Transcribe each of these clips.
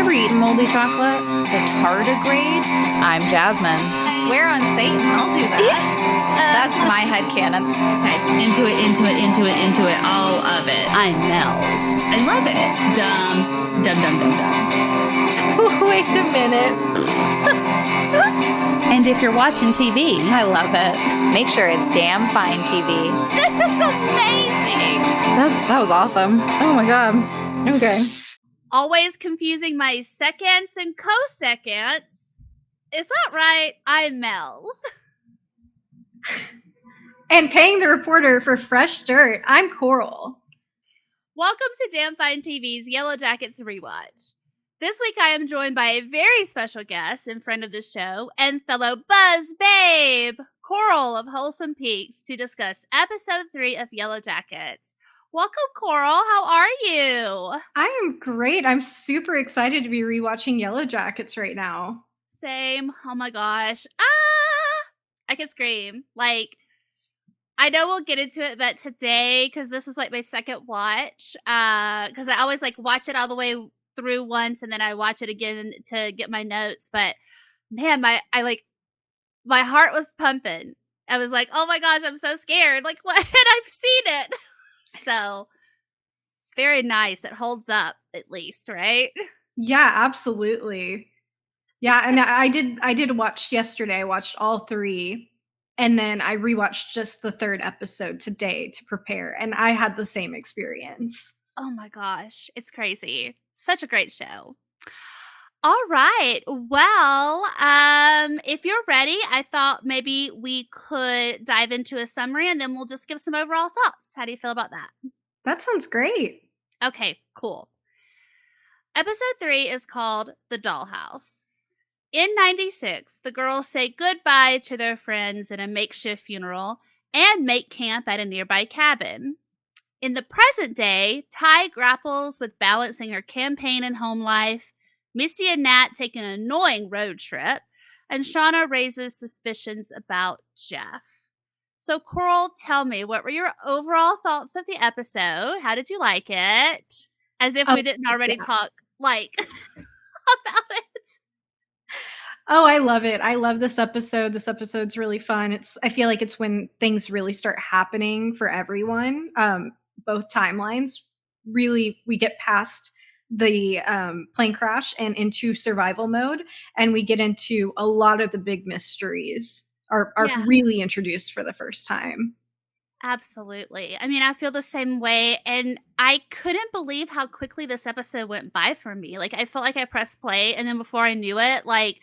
ever eaten moldy chocolate? The tardigrade? I'm Jasmine. Swear on Satan, I'll do that. That's my headcanon. Okay, into it, all of it. I'm Mells. I love it. Dumb. Wait a minute. And if you're watching TV, I love it. Make sure it's damn fine TV. This is amazing. That was awesome. Oh my god. Okay. Always confusing my seconds and co-seconds. Is that right? I'm Mells. And paying the reporter for fresh dirt, I'm Coral. Welcome to Damn Fine TV's Yellowjackets Rewatch. This week I am joined by a very special guest and friend of the show and fellow buzz babe, Coral of Wholesome Peaks, to discuss episode 3 of Yellowjackets. Welcome, Coral. How are you? I am great. I'm super excited to be rewatching Yellowjackets right now. Same. Oh my gosh. I can scream. Like, I know we'll get into it, but today, because this was like my second watch, because I always like watch it all the way through once and then I watch it again to get my notes. But man, my heart was pumping. I was like, oh my gosh, I'm so scared. Like, what? And I've seen it. So it's very nice. It holds up, at least, right? Yeah, absolutely. Yeah, and I did watch yesterday. I watched all 3, and then I rewatched just the 3rd episode today to prepare, and I had the same experience. Oh my gosh, it's crazy. Such a great show. All right. Well, if you're ready, I thought maybe we could dive into a summary and then we'll just give some overall thoughts. How do you feel about that? That sounds great. Okay, cool. Episode 3 is called The Dollhouse. In 96, the girls say goodbye to their friends in a makeshift funeral and make camp at a nearby cabin. In the present day, Ty grapples with balancing her campaign and home life, Misty and Nat take an annoying road trip, and Shauna raises suspicions about Jeff. So, Coral, tell me, what were your overall thoughts of the episode? How did you like it? As if we didn't already talk, like, about it. Oh, I love it. I love this episode. This episode's really fun. I feel like it's when things really start happening for everyone. Both timelines. Really, we get past the plane crash and into survival mode, and we get into a lot of the big mysteries are really introduced for the first time. Absolutely. I mean, I feel the same way, and I couldn't believe how quickly this episode went by for me. Like, I felt like I pressed play, and then before I knew it, like,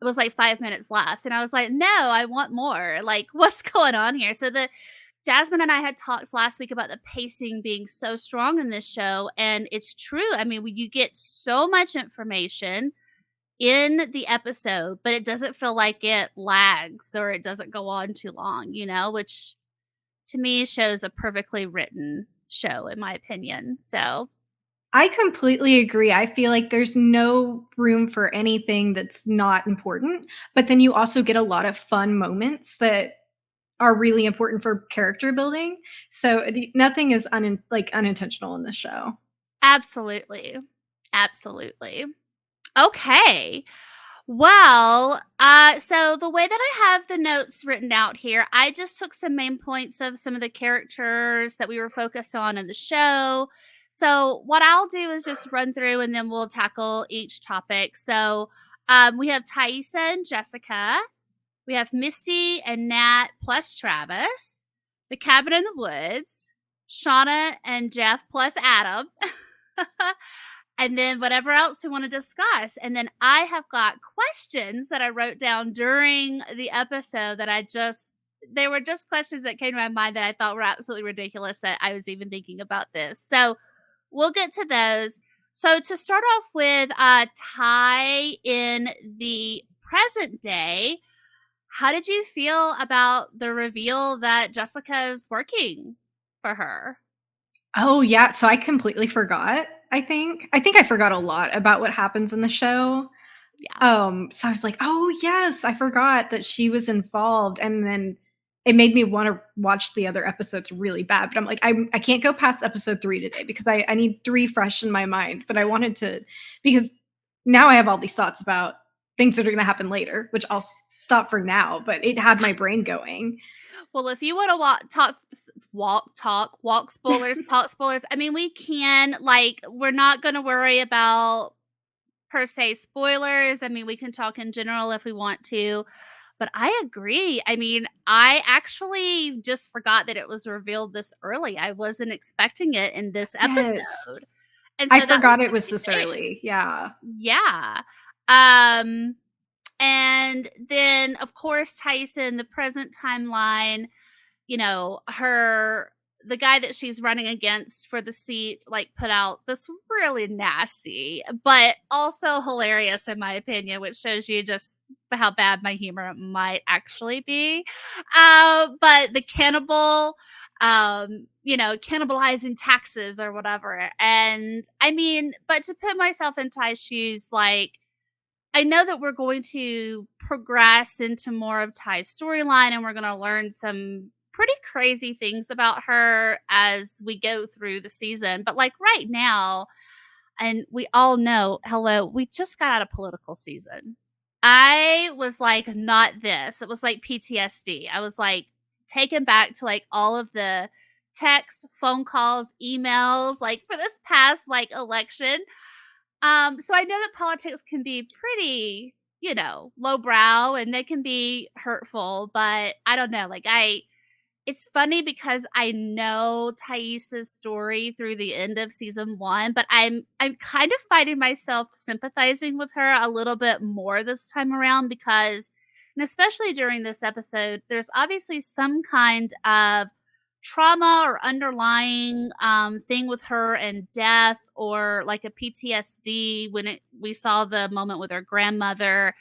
it was like 5 minutes left, and I was like, no, I want more. Like, what's going on here? So Jasmine and I had talked last week about the pacing being so strong in this show, and it's true. I mean, you get so much information in the episode, but it doesn't feel like it lags or it doesn't go on too long, which to me shows a perfectly written show, in my opinion. So I completely agree. I feel like there's no room for anything that's not important, but then you also get a lot of fun moments that are really important for character building. So nothing is unintentional in this show. Absolutely. Okay. Well, so the way that I have the notes written out here, I just took some main points of some of the characters that we were focused on in the show. So what I'll do is just run through and then we'll tackle each topic. So we have Taissa and Jessica. We have Misty and Nat plus Travis, the cabin in the woods, Shauna and Jeff plus Adam, and then whatever else we want to discuss. And then I have got questions that I wrote down during the episode they were just questions that came to my mind that I thought were absolutely ridiculous that I was even thinking about this. So we'll get to those. So to start off with Ty in the present day, how did you feel about the reveal that Jessica's working for her? Oh, yeah. So I completely forgot, I think. I forgot a lot about what happens in the show. Yeah. So I was like, oh, yes, I forgot that she was involved. And then it made me want to watch the other episodes really bad. But I'm like, I can't go past episode 3 today because I need 3 fresh in my mind. But I wanted to, because now I have all these thoughts about things that are going to happen later, which I'll stop for now, but it had my brain going. Well, if you want to walk spoilers, talk spoilers, I mean, we can, like, we're not going to worry about per se spoilers. I mean, we can talk in general if we want to, but I agree. I mean, I actually just forgot that it was revealed this early. I wasn't expecting it in this Yes. episode. And I so that forgot was it was the this big thing. early. Yeah. Yeah. And then of course Taissa in the present timeline, you know, the guy that she's running against for the seat, like, put out this really nasty, but also hilarious, in my opinion, which shows you just how bad my humor might actually be. But the cannibal, you know, cannibalizing taxes or whatever. And I mean, but to put myself in Ty's shoes, like, I know that we're going to progress into more of Ty's storyline and we're going to learn some pretty crazy things about her as we go through the season. But like right now, and we all know, hello, we just got out of political season. I was like, not this. It was like PTSD. I was like taken back to like all of the text, phone calls, emails, like for this past like election. So I know that politics can be pretty, you know, lowbrow and they can be hurtful, but I don't know. Like it's funny because I know Taissa's story through the end of season 1, but I'm kind of finding myself sympathizing with her a little bit more this time around because, and especially during this episode, there's obviously some kind of trauma or underlying thing with her and death or like a PTSD when we saw the moment with her grandmother.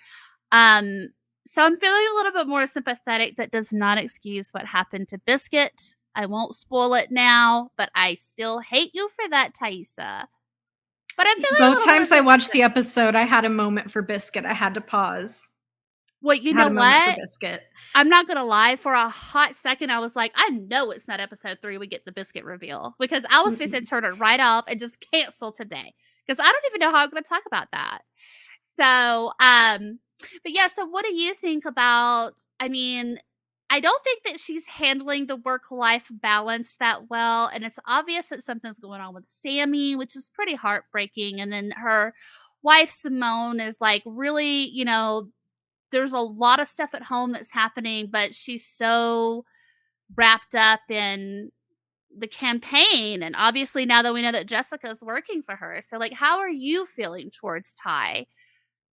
So I'm feeling a little bit more sympathetic. That does not excuse what happened to Biscuit. I won't spoil it now, but I still hate you for that, Taissa. But I'm feeling Both times I watched the episode, I had a moment for Biscuit. I had to pause. Well, you know what? I'm not gonna lie. For a hot second, I was like, I know it's not episode 3. We get the Biscuit reveal because I was supposed to turn it right off and just cancel today because I don't even know how I'm gonna talk about that. So, but yeah. So, what do you think about? I mean, I don't think that she's handling the work-life balance that well, and it's obvious that something's going on with Sammy, which is pretty heartbreaking. And then her wife Simone is like really, you know, there's a lot of stuff at home that's happening, but she's so wrapped up in the campaign. And obviously now that we know that Jessica's working for her. So like, how are you feeling towards Ty?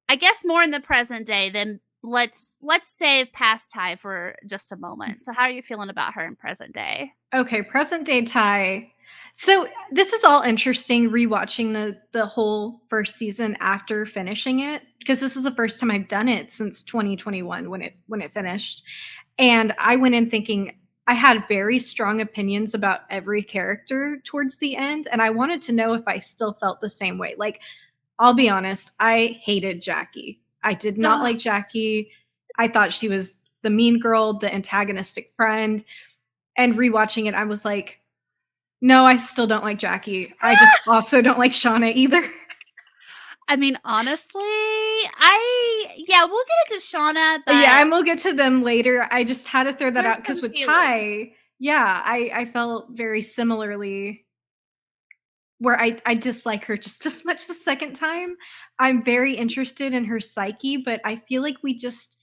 I guess more in the present day than let's save past Ty for just a moment. So how are you feeling about her in present day? Okay, present day Ty. So this is all interesting rewatching the whole first season after finishing it because this is the first time I've done it since 2021 when it finished. And I went in thinking I had very strong opinions about every character towards the end and I wanted to know if I still felt the same way. Like I'll be honest, I hated Jackie. I did not like Jackie. I thought she was the mean girl, the antagonistic friend. And rewatching it, I was like, no, I still don't like Jackie. I just also don't like Shauna either. I mean, honestly, we'll get into Shauna, but yeah, and we'll get to them later. I just had to throw that out because with Ty, I felt very similarly where I dislike her just as much the second time. I'm very interested in her psyche, but I feel like we just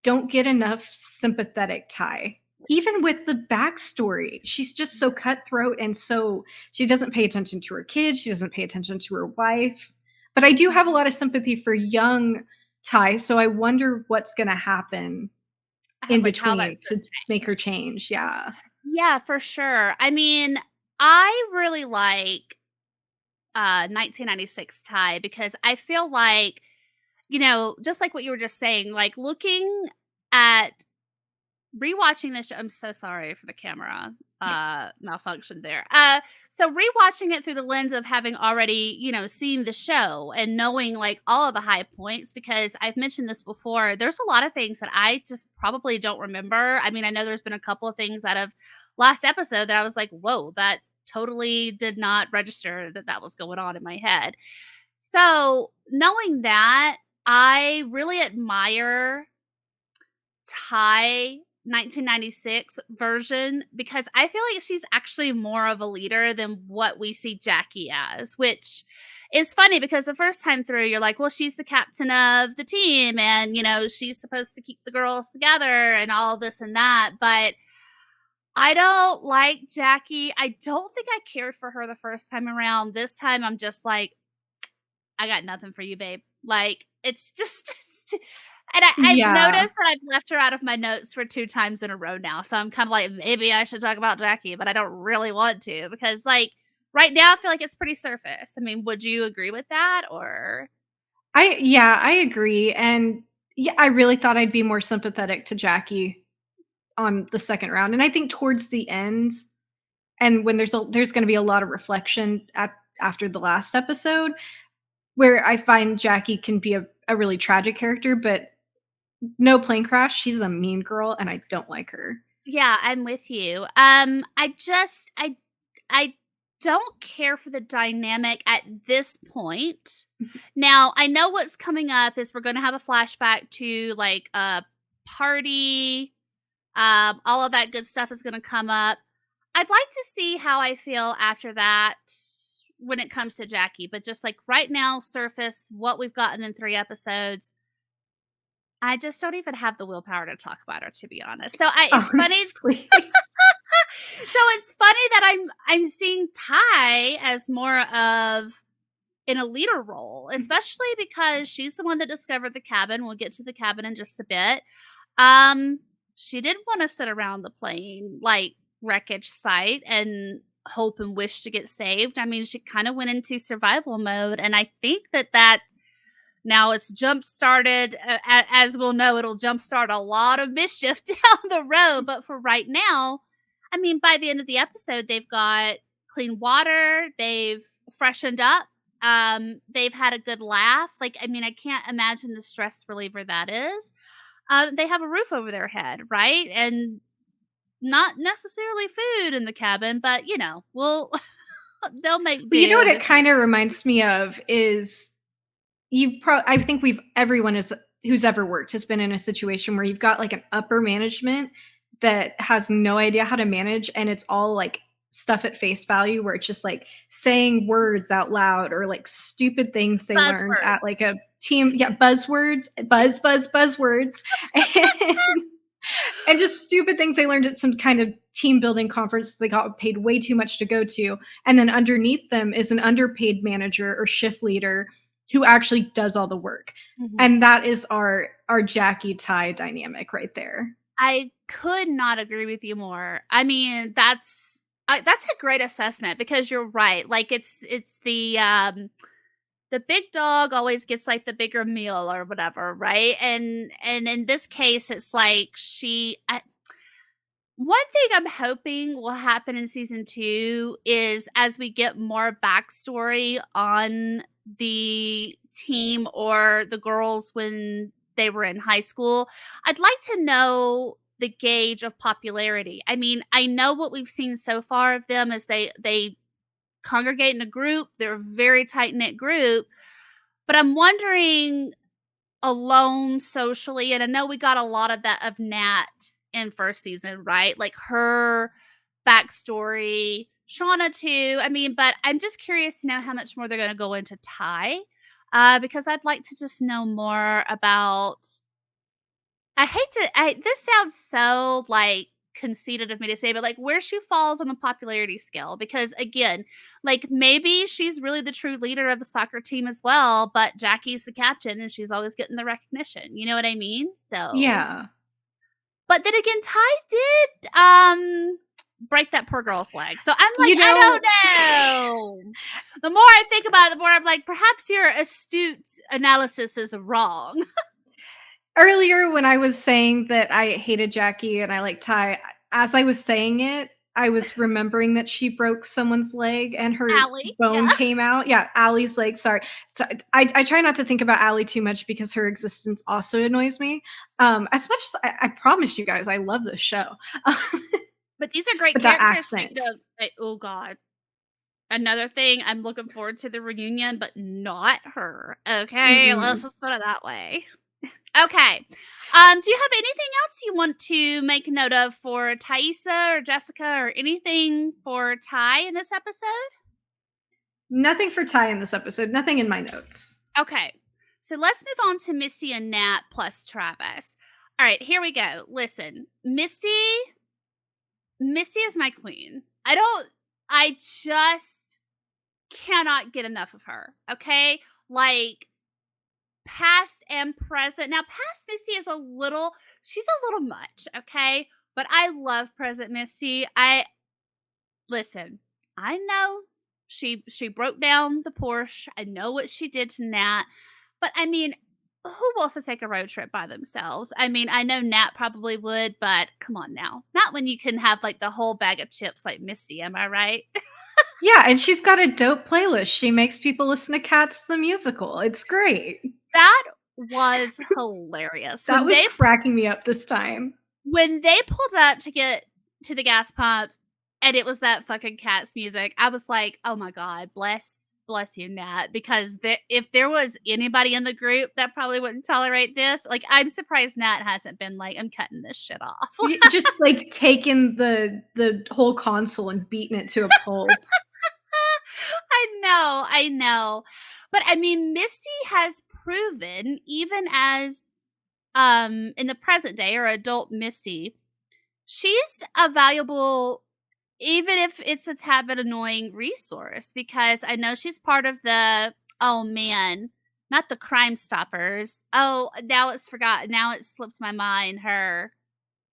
don't get enough sympathetic Ty. Even with the backstory, she's just so cutthroat and so she doesn't pay attention to her kids. She doesn't pay attention to her wife. But I do have a lot of sympathy for young Ty, so I wonder what's going to happen in between to make her change. Yeah. Yeah, for sure. I mean, I really like 1996 Ty because I feel like, you know, just like what you were just saying, like looking at rewatching this show, I'm so sorry for the camera malfunction there. So rewatching it through the lens of having already, you know, seen the show and knowing like all of the high points, because I've mentioned this before, there's a lot of things that I just probably don't remember. I mean, I know there's been a couple of things out of last episode that I was like, whoa, that totally did not register that was going on in my head. So knowing that, I really admire Ty 1996 version because I feel like she's actually more of a leader than what we see Jackie as, which is funny because the first time through you're like, well, she's the captain of the team and, she's supposed to keep the girls together and all this and that. But I don't like Jackie. I don't think I cared for her the first time around. This time I'm just like, I got nothing for you, babe. Like, it's just, and I've noticed that I've left her out of my notes for 2 times in a row now. So I'm kind of like, maybe I should talk about Jackie, but I don't really want to because, like, right now I feel like it's pretty surface. I mean, would you agree with that or? I agree. And I really thought I'd be more sympathetic to Jackie on the second round. And I think towards the end, and when there's going to be a lot of reflection after the last episode, where I find Jackie can be a really tragic character, but no plane crash. She's a mean girl, and I don't like her. Yeah, I'm with you. I don't care for the dynamic at this point. Now, I know what's coming up is we're going to have a flashback to like a party. All of that good stuff is going to come up. I'd like to see how I feel after that when it comes to Jackie, but just like right now, surface what we've gotten in 3 episodes. I just don't even have the willpower to talk about her, to be honest. So it's funny. So it's funny that I'm seeing Ty as more of in a leader role, especially because she's the one that discovered the cabin. We'll get to the cabin in just a bit. She didn't want to sit around the plane like wreckage site and hope and wish to get saved. I mean, she kind of went into survival mode, and I think that now it's jump started. As we'll know, it'll jumpstart a lot of mischief down the road. But for right now, I mean, by the end of the episode, they've got clean water. They've freshened up. They've had a good laugh. Like, I mean, I can't imagine the stress reliever that is. They have a roof over their head, right? And not necessarily food in the cabin, but they'll make do. You know what it kind of reminds me of is I think everyone who's ever worked has been in a situation where you've got like an upper management that has no idea how to manage, and it's all like stuff at face value where it's just like saying words out loud or like stupid things they learned at like a team. Yeah, buzzwords, buzzwords. And just stupid things they learned at some kind of team building conference they got paid way too much to go to. And then underneath them is an underpaid manager or shift leader who actually does all the work. Mm-hmm. And that is our Jackie Ty dynamic right there. I could not agree with you more. I mean, that's a great assessment because you're right. Like it's the big dog always gets like the bigger meal or whatever, right? And in this case, it's like one thing I'm hoping will happen in season 2 is as we get more backstory on the team or the girls when they were in high school, I'd like to know the gauge of popularity. I mean, I know what we've seen so far of them is they congregate in a group. They're a very tight-knit group. But I'm wondering alone socially, and I know we got a lot of that of Nat in first season, right? Like her backstory, Shauna too. I mean, but I'm just curious to know how much more they're going to go into Ty, because I'd like to just know more about. This sounds so like conceited of me to say, but like where she falls on the popularity scale, because again, like maybe she's really the true leader of the soccer team as well, but Jackie's the captain and she's always getting the recognition. You know what I mean? So yeah. But then again, Ty did break that poor girl's leg. So I'm like, I don't know. The more I think about it, the more I'm like, perhaps your astute analysis is wrong. Earlier, when I was saying that I hated Jackie and I like Ty, as I was saying it, I was remembering that she broke someone's leg and her bone came out. Yeah, Allie's leg. Sorry. So I try not to think about Allie too much because her existence also annoys me. As much as I promise you guys, I love this show. But these are great characters. Oh, God. another thing, I'm looking forward to the reunion, but not her. Okay, let's just put it that way. Okay. Do you have anything else you want to make note of for Taissa or Jessica or anything for Ty in this episode? Nothing for Ty in this episode. Nothing in my notes. Okay. So let's move on to Misty and Nat plus Travis. All right, here we go. Listen, Misty is my queen. I just cannot get enough of her. Okay? Like, past and present. Now, past Misty is she's a little much, okay? But I love present Misty. Listen, I know she broke down the Porsche. I know what she did to Nat. But I mean, who wants to take a road trip by themselves? I mean, I know Nat probably would, but come on now. Not when you can have like the whole bag of chips like Misty, am I right? Yeah, and she's got a dope playlist. She makes people listen to Cats the musical. It's great. That was hilarious. That was cracking me up this time. When they pulled up to get to the gas pump and it was that fucking Cats music, I was like, oh my God, bless you, Nat. Because if there was anybody in the group that probably wouldn't tolerate this, like, I'm surprised Nat hasn't been like, I'm cutting this shit off. Just like taking the whole console and beating it to a pulp. I know. But I mean, Misty has proven, even as in the present day or adult Misty, she's a valuable, even if it's a tad bit annoying, resource, because I know she's part of the, oh man, not the Crime Stoppers. Oh, now it's slipped my mind, the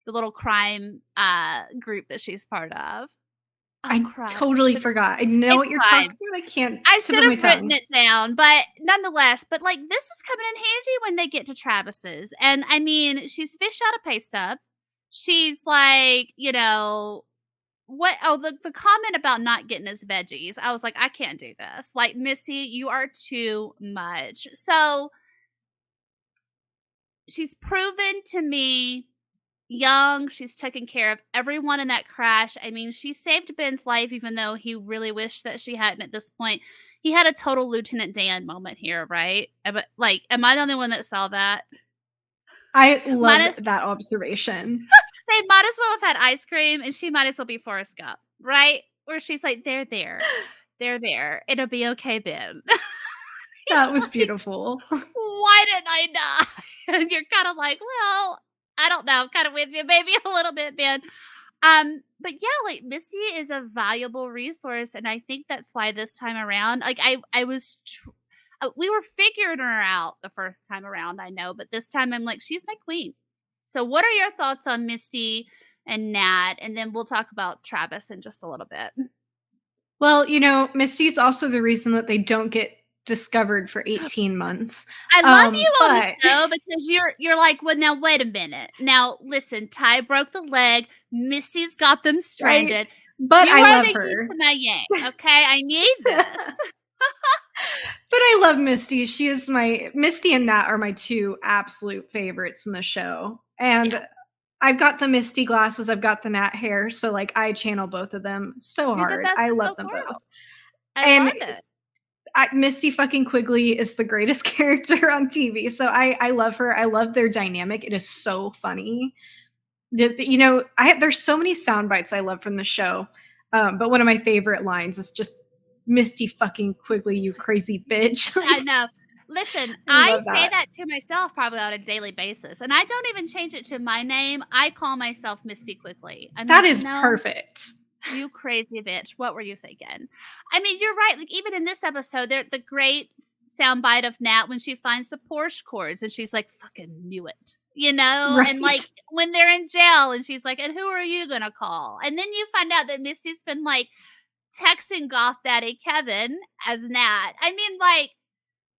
little crime group that she's part of. Oh, I totally forgot. I know what you're talking about. I should have written it down, but nonetheless, like, this is coming in handy when they get to Travis's. And I mean, she's fish out of pay stub. She's like, what? Oh, the comment about not getting his veggies. I was like, I can't do this. Like, Missy, you are too much. So she's proven to me young. She's taken care of everyone in that crash. I mean, she saved Ben's life, even though he really wished that she hadn't at this point. He had a total Lieutenant Dan moment here, right? But like, am I the only one that saw that? I love that observation. They might as well have had ice cream, and she might as well be Forrest Gump, right? Where she's like, they're there. It'll be okay, Ben. That was beautiful. Why didn't I die? And you're kind of like, well, I don't know. I'm kind of with you, maybe a little bit, Ben. But yeah, like, Missy is a valuable resource, and I think that's why this time around, like, we were figuring her out the first time around, I know, but this time I'm like, she's my queen. So what are your thoughts on Misty and Nat? And then we'll talk about Travis in just a little bit. Well, Misty's also the reason that they don't get discovered for 18 months. I love you on the show because you're like, well, now wait a minute. Now listen, Ty broke the leg. Misty's got them stranded. Right? But I love her. My yang, okay, I need this. But I love Misty. Misty and Nat are my two absolute favorites in the show. And I've got the Misty glasses. I've got the Nat hair. So like, I channel both of them so hard. I love them both. I love it. Misty fucking Quigley is the greatest character on TV. So I love her. I love their dynamic. It is so funny. There's so many sound bites I love from the show. But one of my favorite lines is just, Misty fucking Quigley, you crazy bitch. I know. Listen, I say that to myself probably on a daily basis. And I don't even change it to my name. I call myself Misty Quigley. That is perfect. You crazy bitch. What were you thinking? I mean, you're right. Like, even in this episode, the great soundbite of Nat when she finds the Porsche cords and she's like, fucking knew it. Right. And like when they're in jail and she's like, and who are you going to call? And then you find out that Misty's been like texting goth daddy Kevin as Nat. I mean, like,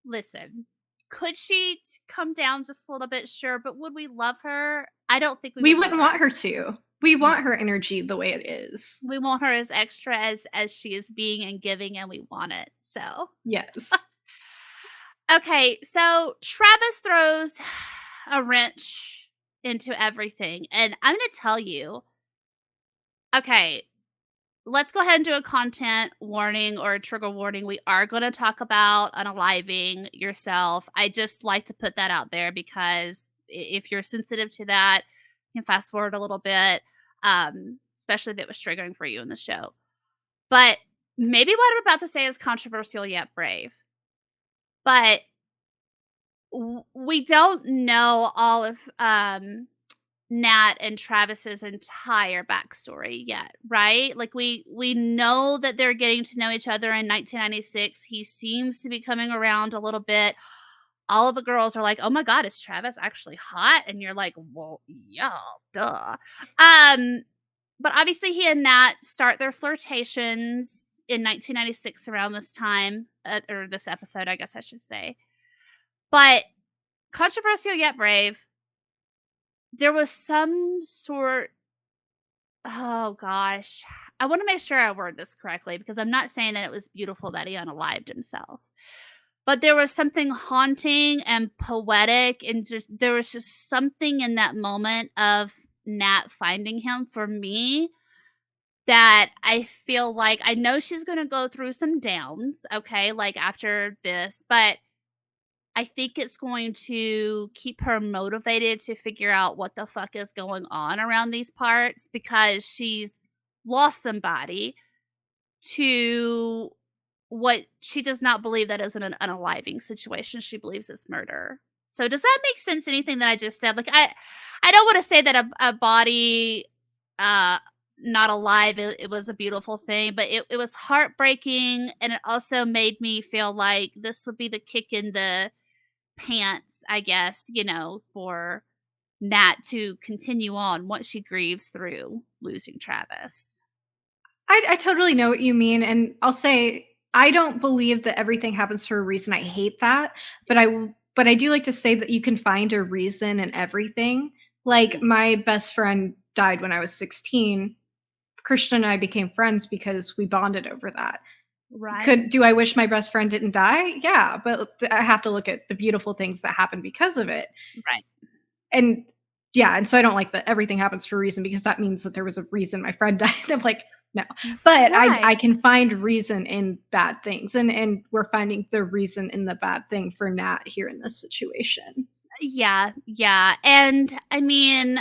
listen, could she come down just a little bit? Sure. But would we love her? I don't think we wouldn't want her to. We want her energy the way it is. We want her as extra as she is being and giving, and we want it. So yes. Okay, so Travis throws a wrench into everything, and I'm going to tell you. Okay, let's go ahead and do a content warning or a trigger warning. We are going to talk about unaliving yourself. I just like to put that out there because if you're sensitive to that, you can fast forward a little bit, especially if it was triggering for you in the show. But maybe what I'm about to say is controversial yet brave. But we don't know all of Nat and Travis's entire backstory yet, right? Like we know that they're getting to know each other in 1996. He seems to be coming around a little bit. All of the girls are like, "Oh my god, is Travis actually hot?" And you're like, "Well, yeah, duh." But obviously he and Nat start their flirtations in 1996 around this time, or this episode, I guess I should say. But controversial yet brave. There was some sort. Oh gosh, I want to make sure I word this correctly because I'm not saying that it was beautiful that he unalived himself, but there was something haunting and poetic, and there was just something in that moment of Nat finding him for me that I feel like I know she's going to go through some downs, okay, like after this, but I think it's going to keep her motivated to figure out what the fuck is going on around these parts because she's lost somebody to what she does not believe that is an unaliving situation. She believes it's murder. So does that make sense? Anything that I just said? Like I don't want to say that a body not alive, it was a beautiful thing, but it was heartbreaking, and it also made me feel like this would be the kick in the pants, I guess, for Nat to continue on once she grieves through losing Travis. I totally know what you mean, and I'll say I don't believe that everything happens for a reason. I hate that, but I do like to say that you can find a reason in everything. Like my best friend died when I was 16. Christian and I became friends because we bonded over that. Right. Do I wish my best friend didn't die? Yeah, but I have to look at the beautiful things that happened because of it. Right. And yeah, and so I don't like that everything happens for a reason because that means that there was a reason my friend died. I'm like, no. But right. I can find reason in bad things. And we're finding the reason in the bad thing for Nat here in this situation. Yeah. Yeah. And I mean,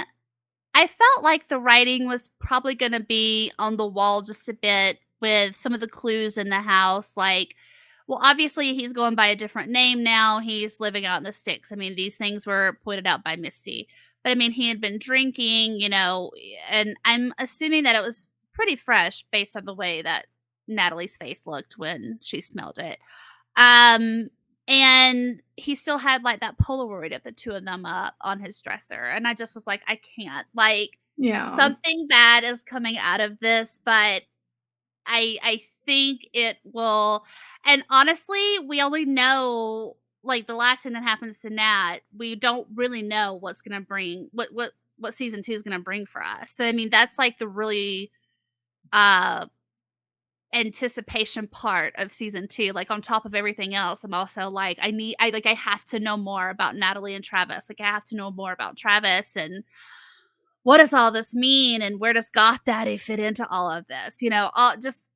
I felt like the writing was probably going to be on the wall just a bit with some of the clues in the house. Like, well, obviously he's going by a different name now. He's living out in the sticks. I mean, these things were pointed out by Misty. But I mean, he had been drinking, and I'm assuming that it was pretty fresh based on the way that Natalie's face looked when she smelled it. And he still had like that Polaroid of the two of them up on his dresser. And I just was like, I can't. Like, something bad is coming out of this, but I think it will. And honestly, we only know like the last thing that happens to Nat. We don't really know what's going to bring what season 2 is going to bring for us. So I mean, that's like the really anticipation part of season 2. Like on top of everything else, I'm also like I have to know more about Natalie and Travis. Like I have to know more about Travis and what does all this mean and where does Goth Daddy fit into all of this?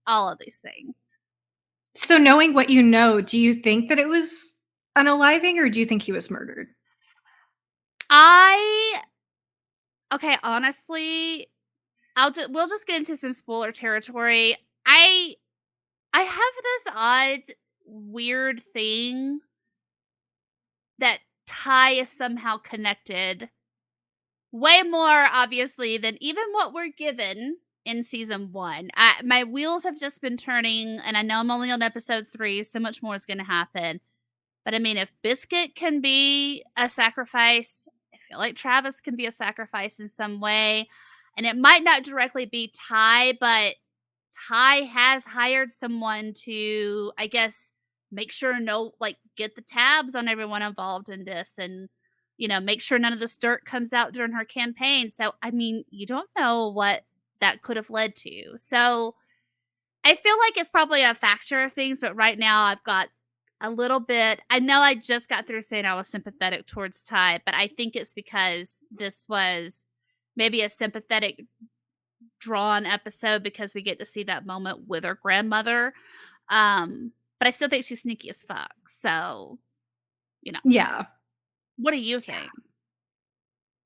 All of these things. So knowing what you know, do you think that it was unaliving or do you think he was murdered? Okay, honestly, we'll just get into some spoiler territory. I have this odd, weird thing that Ty is somehow connected way more, obviously, than even what we're given in season 1. My wheels have just been turning, and I know I'm only on episode 3, so much more is going to happen. But I mean, if Biscuit can be a sacrifice, I feel like Travis can be a sacrifice in some way. And it might not directly be Ty, but Ty has hired someone to, I guess, make sure get the tabs on everyone involved in this and, make sure none of this dirt comes out during her campaign. So, I mean, you don't know what that could have led to. So, I feel like it's probably a factor of things, but right now I've got a little bit. I know I just got through saying I was sympathetic towards Ty, but I think it's because this was maybe a sympathetic drawn episode because we get to see that moment with her grandmother. But I still think she's sneaky as fuck. So, Yeah. What do you think?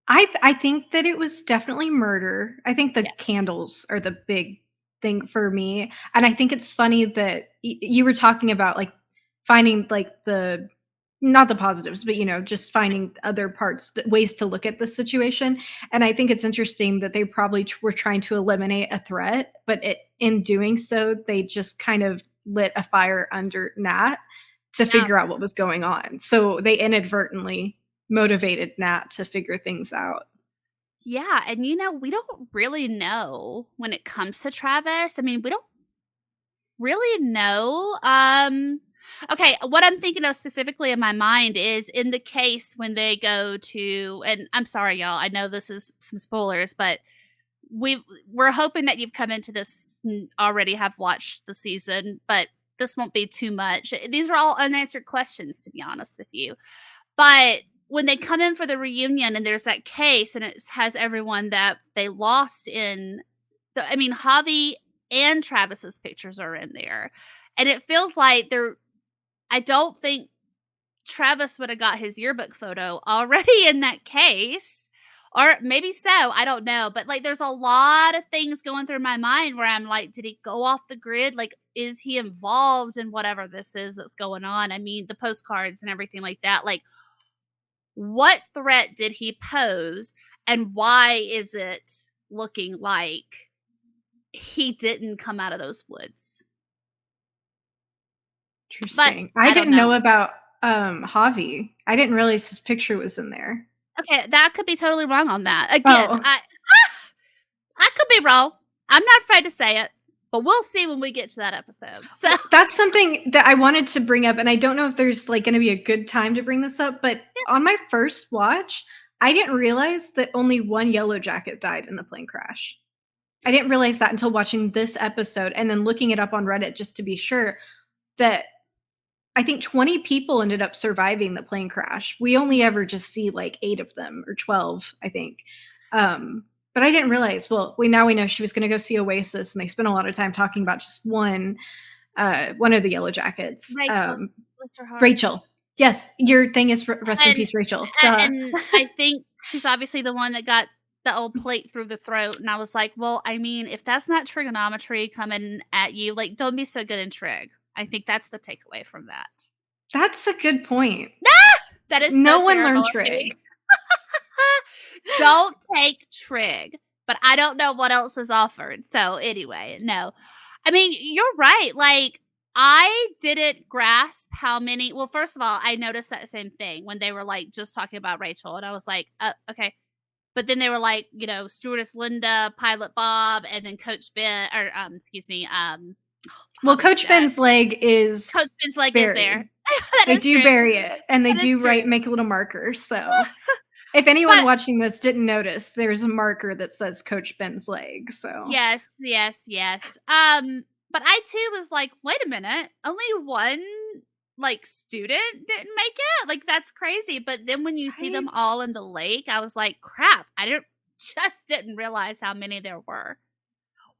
I think that it was definitely murder. I think the Yes. candles are the big thing for me. And I think it's funny that you were talking about like finding like not the positives, but just finding other parts, ways to look at the situation. And I think it's interesting that they probably were trying to eliminate a threat, but in doing so, they just kind of lit a fire under Nat to figure out what was going on. So they inadvertently motivated Nat to figure things out. Yeah, and we don't really know when it comes to Travis. I mean, we don't really know. Okay, what I'm thinking of specifically in my mind is in the case when they go to, and I'm sorry, y'all, I know this is some spoilers, but we're hoping that you've come into this and already have watched the season, but this won't be too much. These are all unanswered questions, to be honest with you. But when they come in for the reunion and there's that case and it has everyone that they lost in, Javi and Travis's pictures are in there. And it feels like I don't think Travis would have got his yearbook photo already in that case. Or maybe so. I don't know. But like, there's a lot of things going through my mind where I'm like, did he go off the grid? Like, is he involved in whatever this is that's going on? I mean, the postcards and everything like that. Like, what threat did he pose? And why is it looking like he didn't come out of those woods? Interesting. I didn't know about Javi. I didn't realize his picture was in there. Okay, that could be totally wrong on that. Again, I could be wrong. I'm not afraid to say it, but we'll see when we get to that episode. So that's something that I wanted to bring up, and I don't know if there's like going to be a good time to bring this up, but on my first watch, I didn't realize that only one Yellowjacket died in the plane crash. I didn't realize that until watching this episode and then looking it up on Reddit just to be sure that I think 20 people ended up surviving the plane crash. We only ever just see like 8 of them or 12, I think. But I didn't realize, we know she was going to go see Oasis, and they spent a lot of time talking about just one of the Yellowjackets. Rachel. Yes, your thing is rest in peace, Rachel. And I think she's obviously the one that got the old plate through the throat. And I was like, well, I mean, if that's not trigonometry coming at you, like, don't be so good in trig. I think that's the takeaway from that. That's a good point. That is no one learned trig. Don't take trig, but I don't know what else is offered. So anyway, no. I mean, you're right. Like, I didn't grasp how many. Well, first of all, I noticed that same thing when they were like just talking about Rachel, and I was like, okay. But then they were like, Stewardess Linda, Pilot Bob, and then Coach Ben, or Coach Ben's leg is buried. there. They do bury it, and they do make a little marker. So if anyone watching this didn't notice, there's a marker that says Coach Ben's leg. So yes. But I too was like, wait a minute, only one like student didn't make it. Like, that's crazy. But then when you see them all in the lake, I was like, crap, I didn't realize how many there were.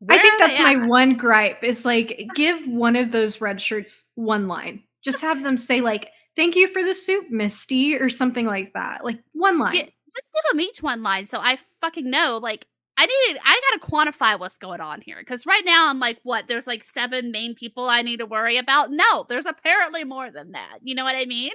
I think that's my one gripe is like, give one of those red shirts one line. Just have them say like, thank you for the soup, Misty, or something like that. Like, one line. Just give them each one line so I fucking know. Like, I gotta quantify what's going on here. Because right now I'm like, what? There's like 7 main people I need to worry about? No, there's apparently more than that. You know what I mean?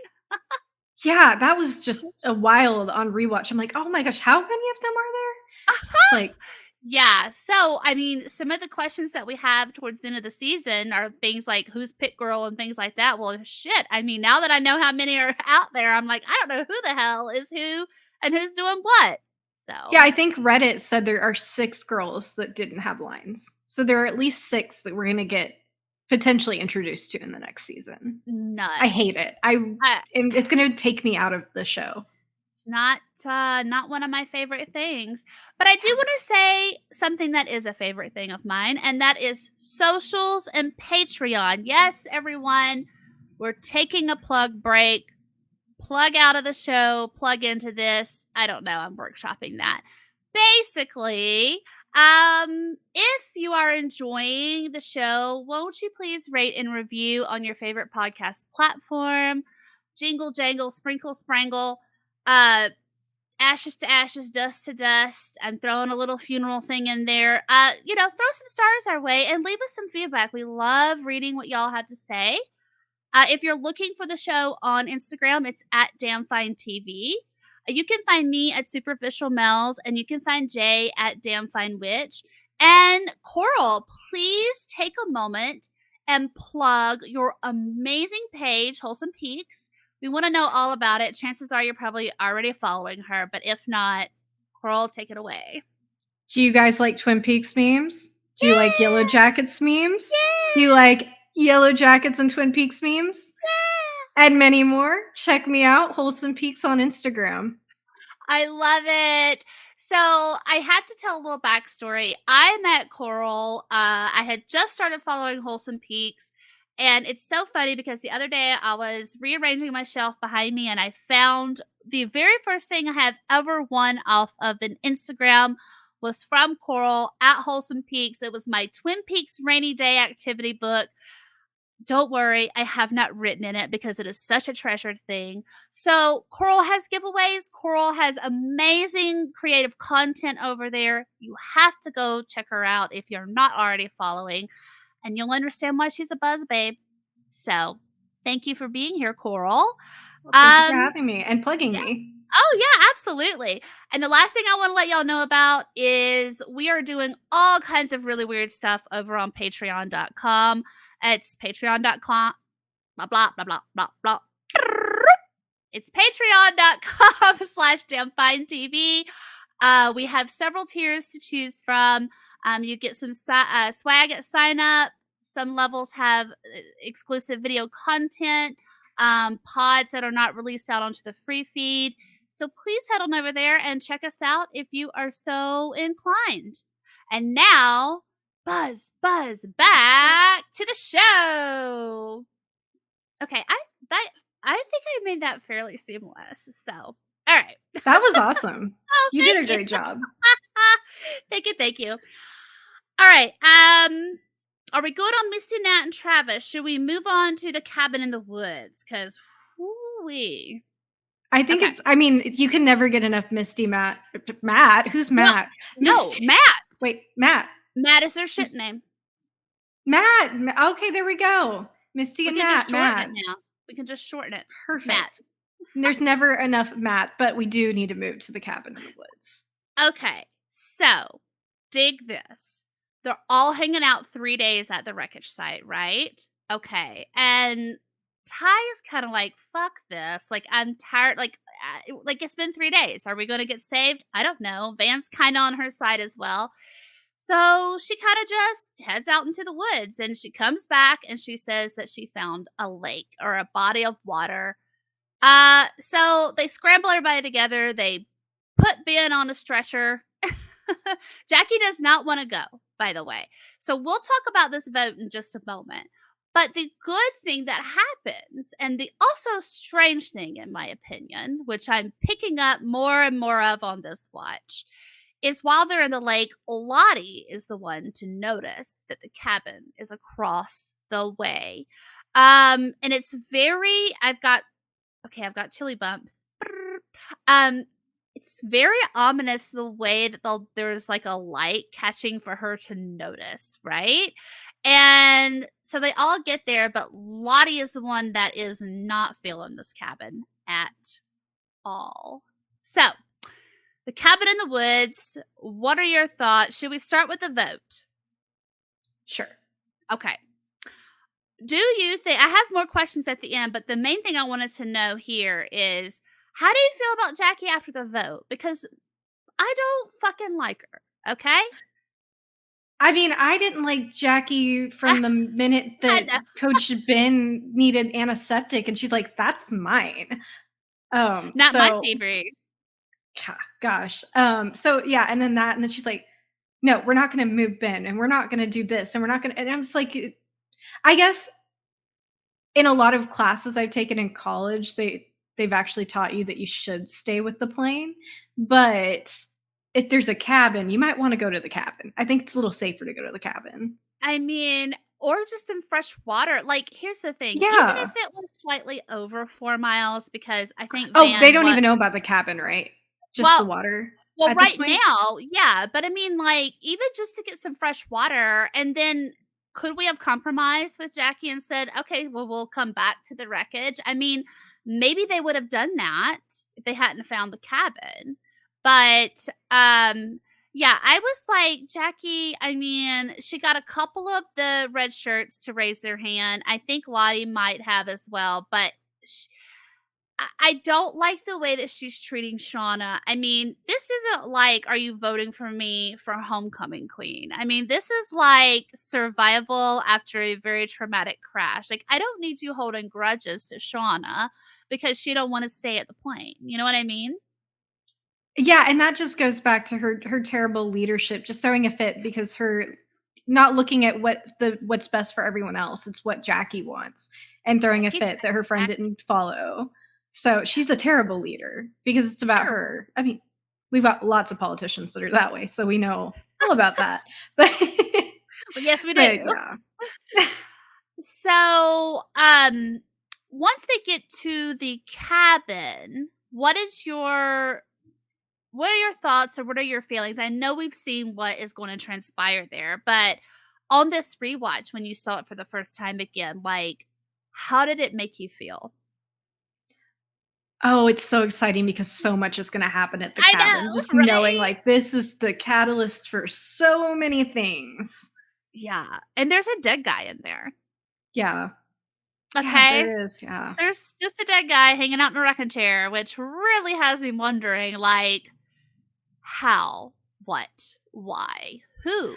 Yeah, that was just a wild on rewatch. I'm like, oh my gosh, how many of them are there? Like, yeah. So, I mean, some of the questions that we have towards the end of the season are things like who's Pit Girl and things like that. Well, shit. I mean, now that I know how many are out there, I'm like, I don't know who the hell is who and who's doing what. So yeah, I think Reddit said there are 6 girls that didn't have lines. So there are at least 6 that we're going to get potentially introduced to in the next season. Nuts. I hate it. It's going to take me out of the show. It's not one of my favorite things. But I do want to say something that is a favorite thing of mine, and that is socials and Patreon. Yes, everyone, we're taking a plug break. Plug out of the show, plug into this. I don't know. I'm workshopping that. Basically, If you are enjoying the show, won't you please rate and review on your favorite podcast platform? Jingle jangle, sprinkle sprangle, ashes to ashes, dust to dust. I'm throwing a little funeral thing in there. Throw some stars our way and leave us some feedback. We love reading what y'all have to say. If you're looking for the show on Instagram, it's at DamnFineTV. You can find me at Superficial Mells, and you can find Jay at DamnFineWitch. And Coral, please take a moment and plug your amazing page, Wholesome Peaks. We want to know all about it. Chances are you're probably already following her, but if not, Coral, take it away. Do you guys like Twin Peaks memes? Do you like Yellowjackets memes? Yes! Do you like Yellowjackets and Twin Peaks memes? And many more. Check me out, Wholesome Peaks on Instagram. I love it. So I have to tell a little backstory. I met Coral. I had just started following Wholesome Peaks. And it's so funny because the other day I was rearranging my shelf behind me and I found the very first thing I have ever won off of an Instagram was from Coral at Wholesome Peaks. It was my Twin Peaks Rainy Day activity book. Don't worry, I have not written in it because it is such a treasured thing. So Coral has giveaways. Coral has amazing creative content over there. You have to go check her out if you're not already following, and you'll understand why she's a buzz babe. So thank you for being here, Coral. Well, thank you for having me and plugging me. Oh, yeah, absolutely. And the last thing I want to let y'all know about is we are doing all kinds of really weird stuff over on patreon.com. It's patreon.com, blah, blah, blah, blah, blah, blah. It's patreon.com/DamnFineTV. We have several tiers to choose from. You get some swag at sign up. Some levels have exclusive video content, pods that are not released out onto the free feed. So please head on over there and check us out if you are so inclined. And now, buzz back to the show. Okay, I think I made that fairly seamless. So, all right. That was awesome. Oh, you did a great job. Thank you. All right. Are we good on Misty, Nat, and Travis? Should we move on to the cabin in the woods? Because, I think you can never get enough Misty, Matt. Matt? Who's Matt? No, Matt. Wait, Matt. Matt is their shit name. Matt. Okay, there we go. Misty and Nat. Matt. We can just shorten it. Perfect. It's Matt. There's never enough Matt, but we do need to move to the cabin in the woods. Okay, so dig this. They're all hanging out 3 days at the wreckage site, right? Okay, and Ty is kind of like, fuck this. Like, I'm tired. Like it's been 3 days. Are we going to get saved? I don't know. Van's kind of on her side as well. So she kind of just heads out into the woods, and she comes back and she says that she found a lake or a body of water. So they scramble everybody together. They put Ben on a stretcher. Jackie does not want to go, by the way. So we'll talk about this vote in just a moment. But the good thing that happens, and the also strange thing, in my opinion, which I'm picking up more and more of on this watch, is while they're in the lake, Lottie is the one to notice that the cabin is across the way. And it's very, I've got chilly bumps. It's very ominous the way that there's like a light catching for her to notice, right? And so they all get there, but Lottie is the one that is not feeling this cabin at all. So, the cabin in the woods, what are your thoughts? Should we start with the vote? Sure. Okay. Do you think, I have more questions at the end, but the main thing I wanted to know here is, how do you feel about Jackie after the vote? Because I don't fucking like her, okay? I mean, I didn't like Jackie from the minute that Coach Ben needed antiseptic, and she's like, that's mine. Not my favorite. Gosh. So yeah, and then she's like, no, we're not going to move Ben, and we're not going to do this, and we're not going to, and I'm just like, I guess in a lot of classes I've taken in college, they've actually taught you that you should stay with the plane, but if there's a cabin, you might want to go to the cabin. I think it's a little safer to go to the cabin. I mean, or just some fresh water. Like, here's the thing. Even Yeah. if it was slightly over 4 miles, because I think Oh, they Van don't was even know about the cabin, right? Just the well, water well, at this right point? now, yeah. But I mean, like, even just to get some fresh water, and then could we have compromised with Jackie and said, okay, well, we'll come back to the wreckage? I mean, maybe they would have done that if they hadn't found the cabin. But yeah, I was like, Jackie, I mean, she got a couple of the red shirts to raise their hand. I think Lottie might have as well, but I don't like the way that she's treating Shauna. I mean, this isn't like, are you voting for me for homecoming queen? I mean, this is like survival after a very traumatic crash. Like, I don't need you holding grudges to Shauna because she don't want to stay at the plane. You know what I mean? Yeah, and that just goes back to her terrible leadership, just throwing a fit because her not looking at what's best for everyone else. It's what Jackie wants, and throwing a Jackie, fit that her friend Jackie, didn't follow. So she's a terrible leader because it's about terrible. her. I mean, we've got lots of politicians that are that way, so we know all about that. But Well, yes, we but do. yeah. So, once they get to the cabin, what are your thoughts or what are your feelings? I know we've seen what is going to transpire there, but on this rewatch, when you saw it for the first time again, like, how did it make you feel? Oh, it's so exciting because so much is gonna happen at the I cabin. Just know, knowing, right? like, this is the catalyst for so many things. Yeah. And there's a dead guy in there. Yeah. Yeah, Okay. there is, yeah. There's just a dead guy hanging out in a rocking chair, which really has me wondering, like, how, what, why, who?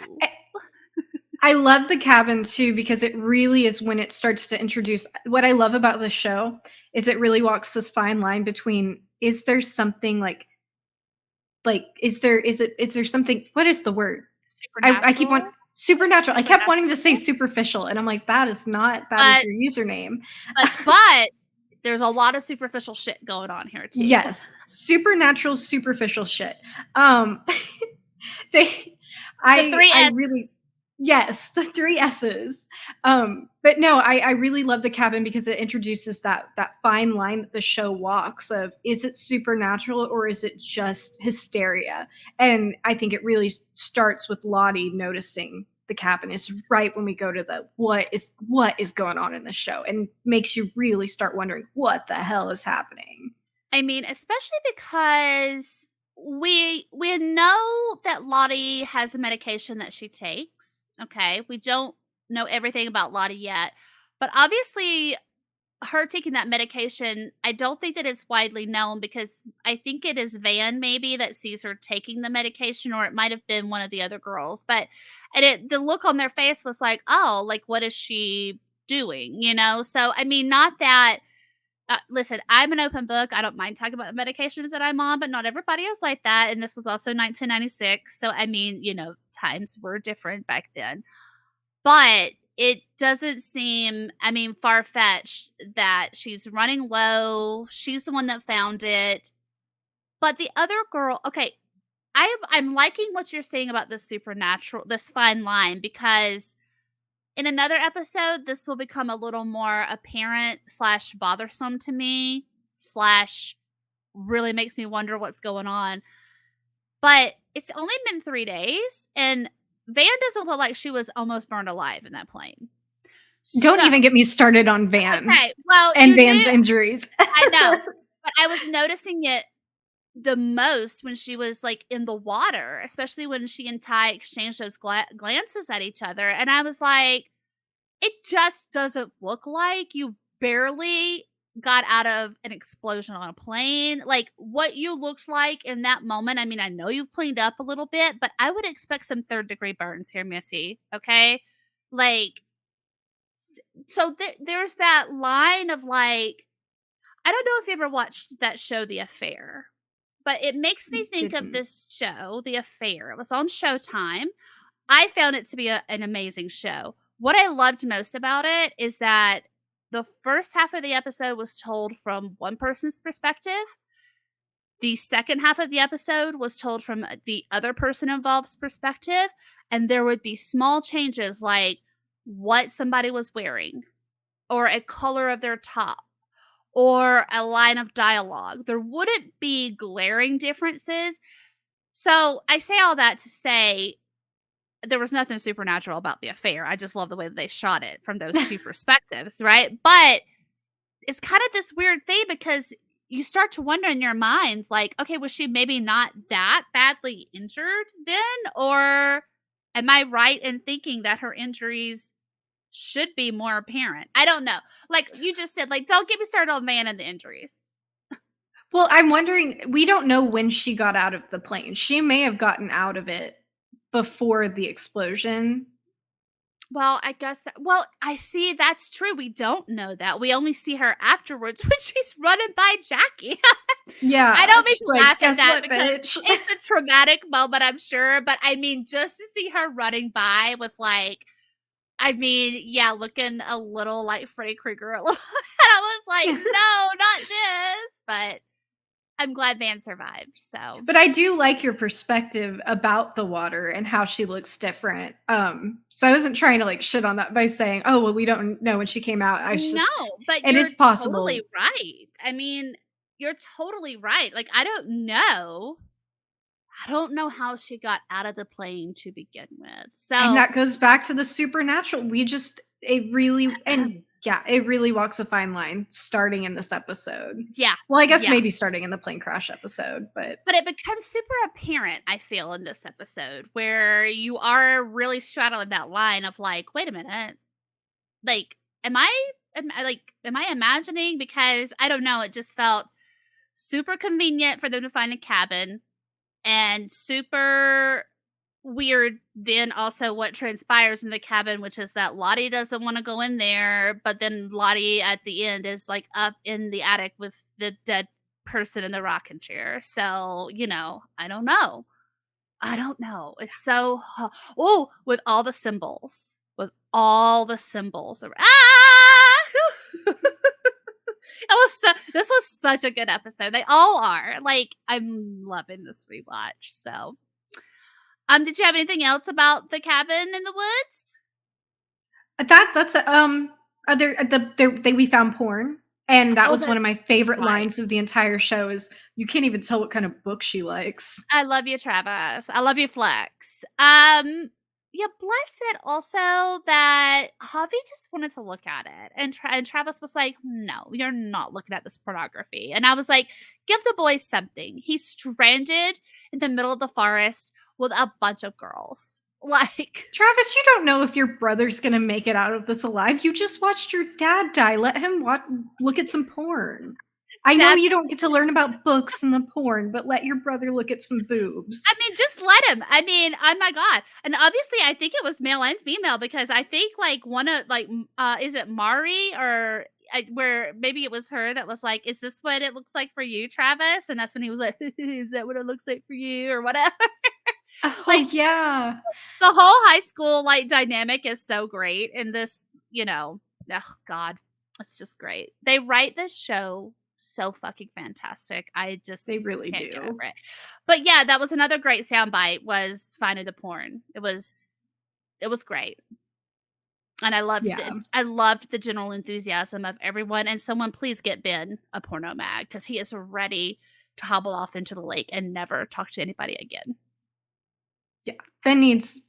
I love the cabin too because it really is when it starts to introduce what I love about the show is it really walks this fine line between is there something is there something what is the word? I keep on Supernatural? supernatural. I kept wanting to say Supernatural? superficial and I'm like that is But your username. but there's a lot of superficial shit going on here too. Yes, supernatural superficial shit. They The 3 I S's. really yes, the 3 S's. But no, I really love the cabin because it introduces that fine line that the show walks of is it supernatural or is it just hysteria? And I think it really starts with Lottie noticing the cabin is right when we go to the what is going on in the show and makes you really start wondering what the hell is happening. I mean, especially because we know that Lottie has a medication that she takes. Okay. We don't know everything about Lottie yet. But obviously her taking that medication, I don't think that it's widely known because I think it is Van maybe that sees her taking the medication, or it might have been one of the other girls. But the look on their face was like, oh, like what is she doing? You know? So I mean, not that listen, I'm an open book. I don't mind talking about the medications that I'm on, but not everybody is like that. And this was also 1996. So, I mean, you know, times were different back then. But it doesn't seem, I mean, far fetched that she's running low. She's the one that found it. But the other girl, okay, I'm liking what you're saying about this supernatural, this fine line, because in another episode, this will become a little more apparent / bothersome to me / really makes me wonder what's going on. But it's only been 3 days, and Van doesn't look like she was almost burned alive in that plane. Don't even get me started on Van. Okay, well, and Van's injuries. I know, but I was noticing it the most when she was like in the water, especially when she and Ty exchanged those glances at each other, and I was like, it just doesn't look like you barely got out of an explosion on a plane. Like, what you looked like in that moment, I mean, I know you've cleaned up a little bit, but I would expect some 3rd-degree burns here, Missy, okay? Like, so there's that line of, like, I don't know if you ever watched that show, The Affair, but it makes me think of this show, The Affair. It was on Showtime. I found it to be an amazing show. What I loved most about it is that the first half of the episode was told from one person's perspective. The second half of the episode was told from the other person involved's perspective, and there would be small changes like what somebody was wearing, or a color of their top, or a line of dialogue. There wouldn't be glaring differences. So I say all that to say there was nothing supernatural about the affair. I just love the way that they shot it from those two perspectives, right? But it's kind of this weird thing because you start to wonder in your minds, like, okay, was she maybe not that badly injured then? Or am I right in thinking that her injuries should be more apparent? I don't know. Like you just said, like, don't get me started on man and the injuries. Well, I'm wondering, we don't know when she got out of the plane. She may have gotten out of it before the explosion. Well, I guess, I see. That's true. We don't know that. We only see her afterwards when she's running by Jackie. Yeah. I don't mean to like, laugh at "Guess that what, because bitch?" it's a traumatic moment, I'm sure. But I mean, just to see her running by with like, I mean, yeah, looking a little like Freddy Krueger a little. And I was like, no, not this. But I'm glad Van survived. So, But I do like your perspective about the water and how she looks different. So I wasn't trying to like shit on that by saying, "Oh, well, we don't know when she came out." I was no, just, but it you're is possible. totally right. I mean, you're totally right. Like, I don't know. I don't know how she got out of the plane to begin with. So, And that goes back to the supernatural. It really, and yeah, it really walks a fine line starting in this episode. yeah. Well, I guess Yeah. maybe starting in the plane crash episode, but But it becomes super apparent, I feel, in this episode where you are really straddling that line of like, wait a minute, like, am I imagining? Because I don't know, it just felt super convenient for them to find a cabin and super weird then also what transpires in the cabin, which is that Lottie doesn't want to go in there, but then Lottie at the end is like up in the attic with the dead person in the rocking chair. So, I don't know. It's so with all the symbols. With all the symbols. This was such a good episode. They all are. Like, I'm loving this rewatch. So did you have anything else about the cabin in the woods? we found porn, and that was one of my favorite right. lines of the entire show. Is you can't even tell what kind of book she likes. I love you, Travis. I love you, Flex. Yeah, bless it also that Javi just wanted to look at it. And Travis was like, no, you're not looking at this pornography. And I was like, give the boy something. He's stranded in the middle of the forest with a bunch of girls. Like, Travis, you don't know if your brother's gonna make it out of this alive. You just watched your dad die. Let him look at some porn. I know you don't get to learn about books and the porn, but let your brother look at some boobs. I mean, just let him. I mean, oh my God. And obviously I think it was male and female because I think like one of like, is it Mari or where maybe it was her that was like, is this what it looks like for you, Travis? And that's when he was like, is that what it looks like for you or whatever? Oh, like, yeah. The whole high school like dynamic is so great. And this, oh God, it's just great. They write this show so fucking fantastic. They really can't do. get over it. But yeah, that was another great soundbite was finding the porn. It was great. And I loved the general enthusiasm of everyone. And someone please get Ben a porno mag because he is ready to hobble off into the lake and never talk to anybody again. Yeah. Ben needs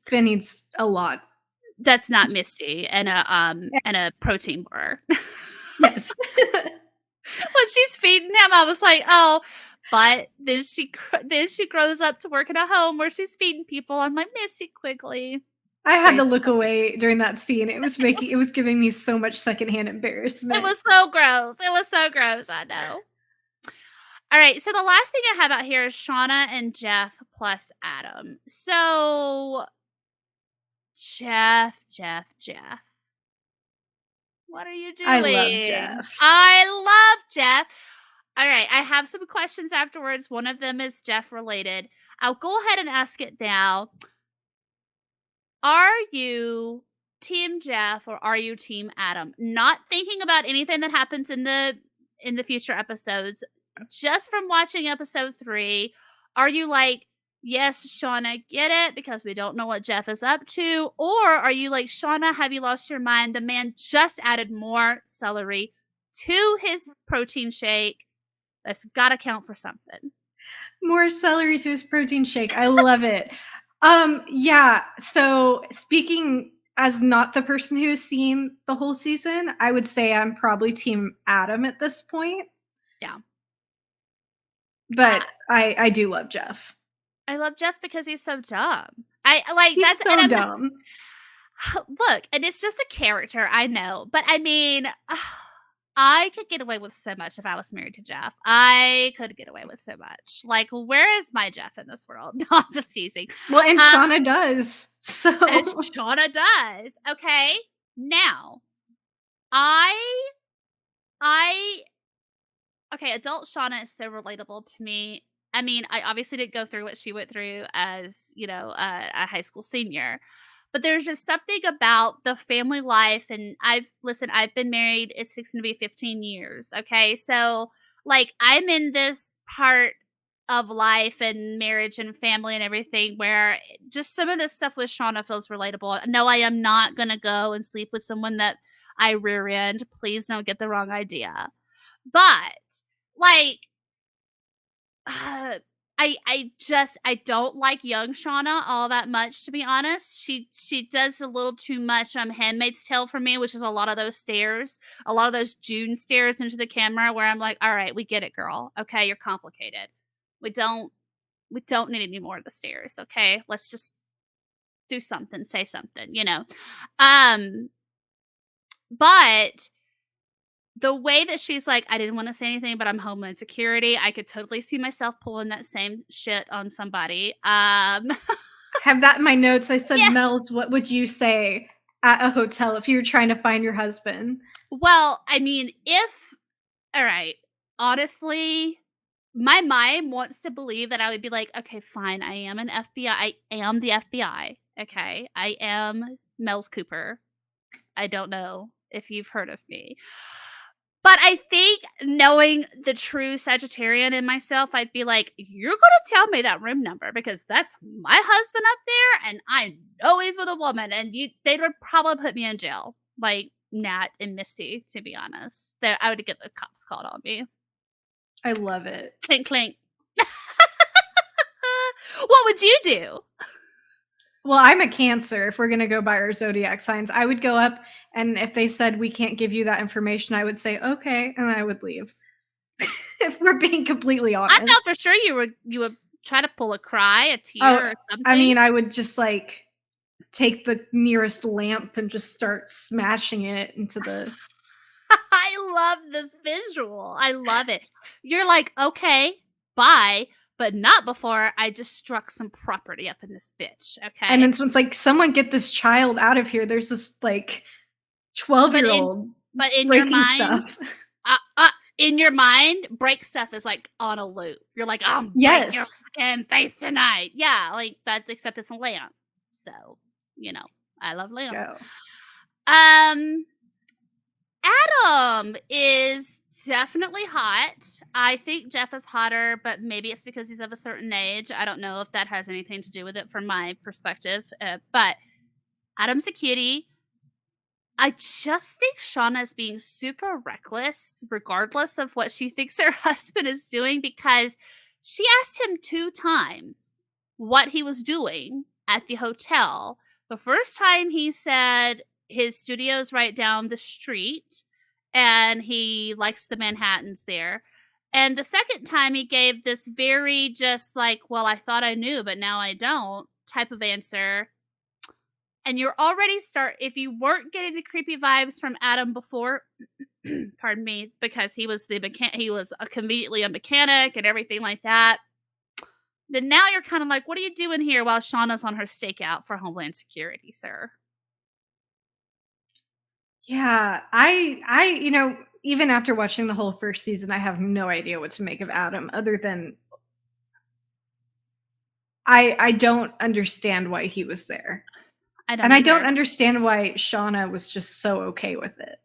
a lot. That's not Misty and a protein bar. Yes. When she's feeding him, I was like, oh, but then she grows up to work in a home where she's feeding people. I'm like, Misty Quigley. I had to look away during that scene. It was giving me so much secondhand embarrassment. It was so gross. I know. All right, so the last thing I have out here is Shauna and Jeff plus Adam. So Jeff. What are you doing? I love Jeff. All right, I have some questions afterwards. One of them is Jeff related. I'll go ahead and ask it now. Are you Team Jeff or are you Team Adam? Not thinking about anything that happens in the future episodes. just from watching episode 3, are you like, yes, Shauna, get it, because we don't know what Jeff is up to? Or are you like, Shauna, have you lost your mind? The man just added more celery to his protein shake. That's got to count for something. More celery to his protein shake. I love it. Yeah. So speaking as not the person who's seen the whole season, I would say I'm probably team Adam at this point. Yeah. But I do love Jeff. I love Jeff because he's so dumb. He's that's so dumb. Look, and it's just a character, I know. But I mean, I could get away with so much if I was married to Jeff. I could get away with so much. Like, where is my Jeff in this world? No, I'm just teasing. Well, and Shauna does. So and Shauna does. Okay. Now, okay, adult Shauna is so relatable to me. I mean, I obviously didn't go through what she went through as, a high school senior. But there's just something about the family life, and I've been married, it's fixing to be 15 years, okay? So, like, I'm in this part of life and marriage and family and everything where just some of this stuff with Shauna feels relatable. No, I am not going to go and sleep with someone that I rear-end. Please don't get the wrong idea. But, like, I don't like young Shauna all that much, to be honest. She does a little too much Handmaid's Tale for me, which is a lot of those stares, a lot of those June stares into the camera where I'm like, all right, we get it, girl. Okay, you're complicated. We don't need any more of the stares, okay? Let's just do something, say something, But the way that she's like, I didn't want to say anything, but I'm Homeland Security. I could totally see myself pulling that same shit on somebody. Have that in my notes. I said, yeah. Mells, what would you say at a hotel if you were trying to find your husband? Well, I mean, all right, honestly, my mind wants to believe that I would be like, okay, fine, I am an FBI. I am the FBI. Okay, I am Mells Cooper. I don't know if you've heard of me. But I think knowing the true Sagittarian in myself, I'd be like, you're going to tell me that room number because that's my husband up there and I know he's with a woman, and they would probably put me in jail, like Nat and Misty, to be honest. I would get the cops called on me. I love it. Clink, clink. What would you do? Well, I'm a Cancer. If we're going to go by our zodiac signs, I would go up, and if they said we can't give you that information, I would say, okay, and I would leave. If we're being completely honest. I thought for sure you would try to pull a cry, a tear, or something. I mean, I would just like take the nearest lamp and just start smashing it into the... I love this visual. I love it. You're like, okay, bye. But not before I just struck some property up in this bitch, okay? And then someone's like, someone get this child out of here. There's this, like, 12-year-old but in breaking your mind, stuff. In your mind, break stuff is, like, on a loop. You're like, oh, yes, your fucking face tonight. Yeah, like, that's, except it's a lamp. So, I love lamp. Go. Adam is definitely hot. I think Jeff is hotter, but maybe it's because he's of a certain age. I don't know if that has anything to do with it from my perspective. But Adam's a cutie. I just think Shauna is being super reckless, regardless of what she thinks her husband is doing, because she asked him 2 times what he was doing at the hotel. The first time he said his studio's right down the street and he likes the Manhattans there. And the second time he gave this very just like, well, I thought I knew, but now I don't type of answer. And you're already if you weren't getting the creepy vibes from Adam before, pardon me, because he was conveniently a mechanic and everything like that, then now you're kind of like, what are you doing here while Shauna's on her stakeout for Homeland Security, sir? Yeah, I even after watching the whole first season, I have no idea what to make of Adam, other than I don't understand why he was there. I don't understand why Shauna was just so okay with it.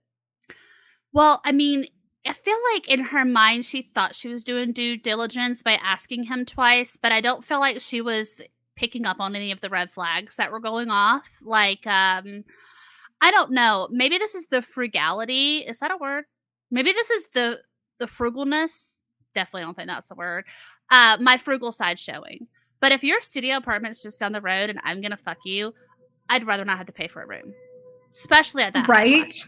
Well, I mean, if feel like in her mind, she thought she was doing due diligence by asking him twice, but I don't feel like she was picking up on any of the red flags that were going off. Like, I don't know. Maybe this is the frugality. Is that a word? Maybe this is the frugalness. Definitely don't think that's a word. My frugal side showing. But if your studio apartment's just down the road and I'm gonna fuck you, I'd rather not have to pay for a room, especially at that high Right? class.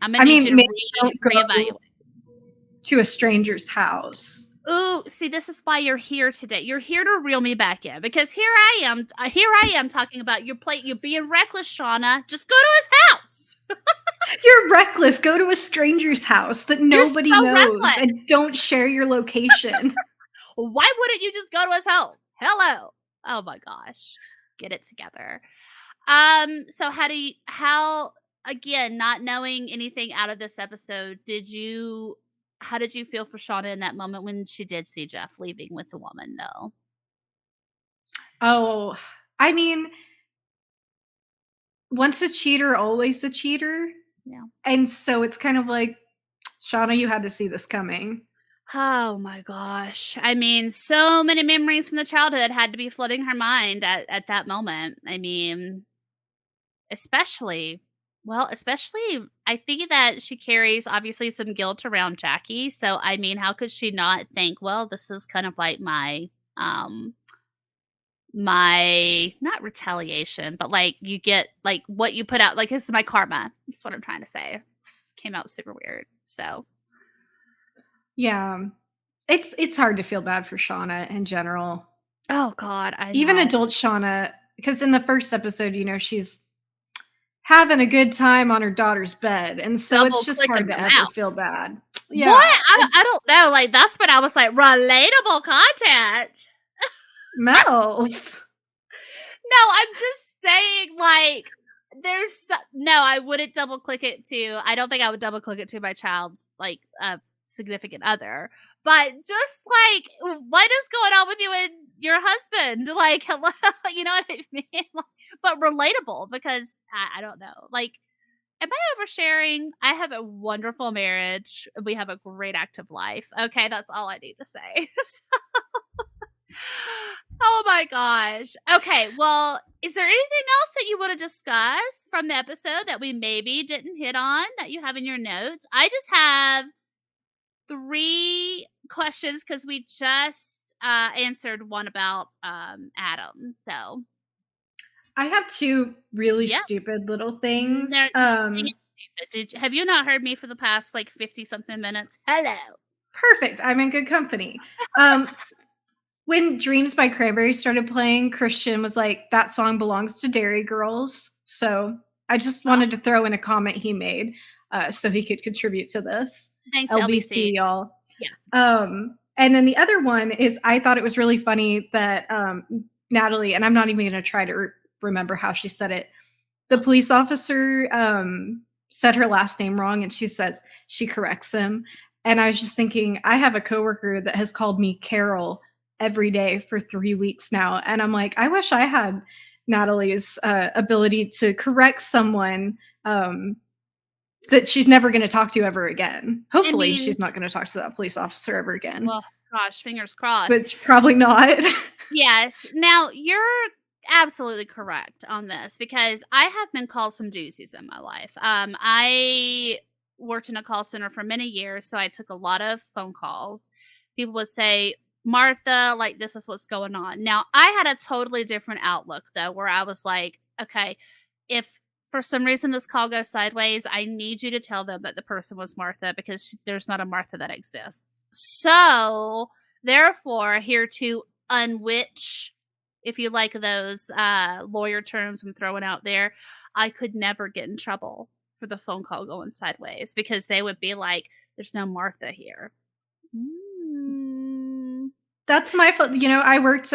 I'm gonna need you to maybe don't go reevaluate. to a stranger's house. Ooh, see, this is why you're here today. You're here to reel me back in because here I am talking about your plate. You're being reckless, Shauna. Just go to his house. You're reckless. Go to a stranger's house that nobody so knows reckless. and don't share your location. Why wouldn't you just go to his home? Hello. Oh my gosh. Get it together. So how again, not knowing anything out of this episode, how did you feel for Shauna in that moment when she did see Jeff leaving with the woman, though? Oh, I mean, once a cheater, always a cheater. Yeah. And so it's kind of like, Shauna, you had to see this coming. Oh my gosh. I mean, so many memories from the childhood had to be flooding her mind at that moment. I mean, especially, I think that she carries obviously some guilt around Jackie. So, I mean, how could she not think, well, this is kind of like my not retaliation, but like you get like what you put out, like this is my karma. That's what I'm trying to say. This came out super weird. So Yeah. It's hard to feel bad for Shauna in general. oh God, I Even know. adult Shauna, because in the first episode, she's having a good time on her daughter's bed. And so Double it's just click hard in to the ever mouse. feel bad. Yeah. What? I don't know. Like that's when I was like relatable content. Mells. No, I'm just saying, like, I wouldn't double click it to. I don't think I would double click it to my child's like significant other. But just like, what is going on with you and your husband? Like, hello, you know what I mean? Like, but relatable because I don't know. Like, am I oversharing? I have a wonderful marriage. We have a great active life. Okay, that's all I need to say. Oh my gosh. Okay, well, is there anything else that you want to discuss from the episode that we maybe didn't hit on that you have in your notes? I just have 3 questions because we just answered one about Adam. So I have 2 really stupid little things. Have you not heard me for the past like 50 something minutes? Hello. Perfect. I'm in good company. When Dreams by Cranberry started playing, Christian was like, that song belongs to Dairy Girls. So I just wanted to throw in a comment he made so he could contribute to this. Thanks, LBC, y'all. Yeah. And then the other one is I thought it was really funny that Natalie, and I'm not even going to try to remember how she said it, the police officer said her last name wrong, and she corrects him. And I was just thinking, I have a coworker that has called me Carol every day for 3 weeks now. And I'm like, I wish I had Natalie's ability to correct someone that she's never going to talk to ever again. Hopefully she's not going to talk to that police officer ever again. Well, gosh, fingers crossed. But probably not. Yes. Now, you're absolutely correct on this because I have been called some doozies in my life. I worked in a call center for many years, so I took a lot of phone calls. People would say, Martha, like, this is what's going on. Now, I had a totally different outlook, though, where I was like, okay, if for some reason this call goes sideways, I need you to tell them that the person was Martha because there's not a Martha that exists. So, therefore, here to unwitch, if you like those lawyer terms I'm throwing out there, I could never get in trouble for the phone call going sideways because they would be like, there's no Martha here. That's my fault. I worked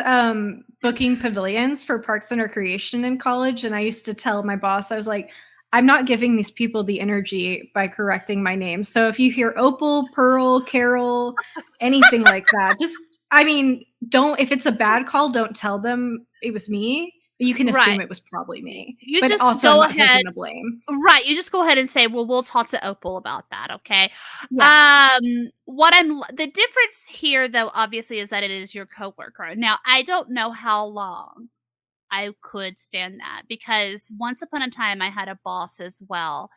booking pavilions for Parks and Recreation in college, and I used to tell my boss, I was like, I'm not giving these people the energy by correcting my name. So if you hear Opal, Pearl, Carol, anything like that, if it's a bad call, don't tell them it was me You can assume Right. it was probably me. You But just also, go I'm not ahead. taking the blame. Right. You just go ahead and say, well, we'll talk to Opal about that. Okay. Yeah. The difference here though, obviously, is that it is your coworker. Now, I don't know how long I could stand that, because once upon a time I had a boss as well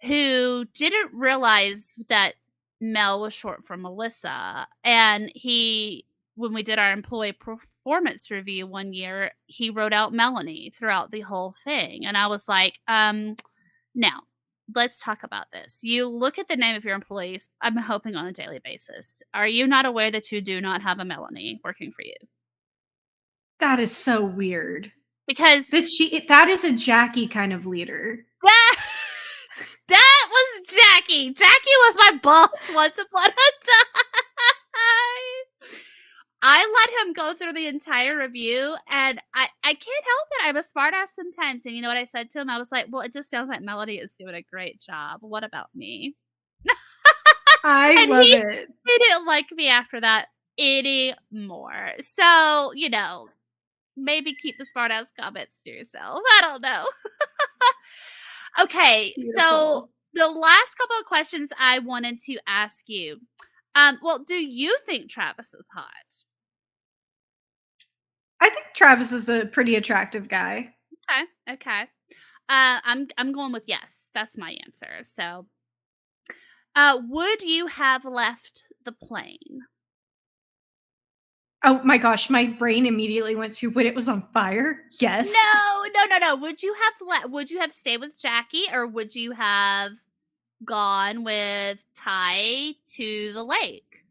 who didn't realize that Mel was short for Melissa. And when we did our employee performance review one year, he wrote out Melanie throughout the whole thing. And I was like, now let's talk about this. You look at the name of your employees, I'm hoping on a daily basis. Are you not aware that you do not have a Melanie working for you? That is so weird. Because That is a Jackie kind of leader. that was Jackie. Jackie was my boss once upon a time. I let him go through the entire review, and I can't help it. I'm a smartass sometimes. And you know what I said to him? I was like, well, it just sounds like Melody is doing a great job. What about me? I And love he it. didn't like me after that anymore. So, maybe keep the smartass comments to yourself. I don't know. Okay, so Beautiful. the last couple of questions I wanted to ask you. Well, do you think Travis is hot? I think Travis is a pretty attractive guy. Okay. I'm going with yes. That's my answer. So, would you have left the plane? Oh my gosh, my brain immediately went to when it was on fire. Yes. No. Would you have stayed with Jackie, or would you have gone with Ty to the lake?